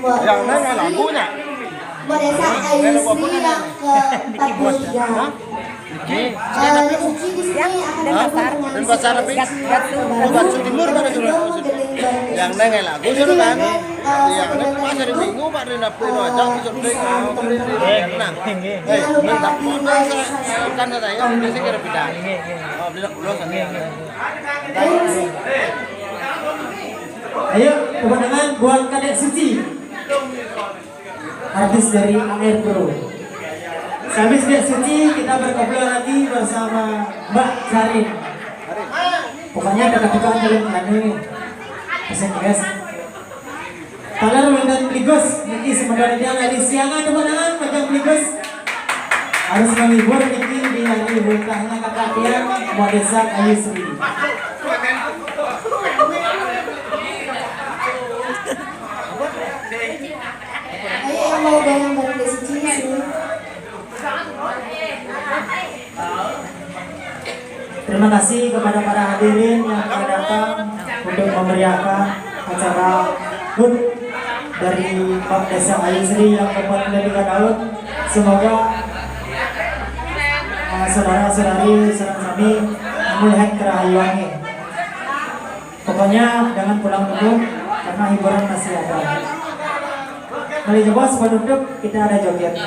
Yang mana lagunya? Desa Ayu Sri yang ke-43. Suci di sini akan Dan pasar Gatsu Timur kan itu. Yang nengel lagu sudah kan? Yang neng pasar Minggu Pak Rina Prino aja syuting tenang. Mantap modal kan saya bisa kira bidang. Oh, tidak pulau sana. Ayo, tepuk tangan buat Kadek Suci, artis dari AR Pro. Sehabis Kadek Suci, kita berkobrol lagi bersama Mbak Karin. Pokoknya dekat-dekat kalian ini. Pesan guys. Kalian udah Pligos, Niki sebenarnya dia lagi siangan tepuk tangan pegang Pligos. Harus menghibur Niki di hari ultahnya kakak dia Modesa Ayu Sri. Ayo yang mau goyang bareng Desa Suci sini. Terima kasih kepada para hadirin yang telah datang untuk memeriahkan acara HUT dari Pak Desa Ayu Sri yang ke-45 tahun. Semoga saudara-saudari serang kami melihat kerahayuannya. Pokoknya jangan pulang dulu karena hiburan masih ada. Mari coba sebelum kita ada joget.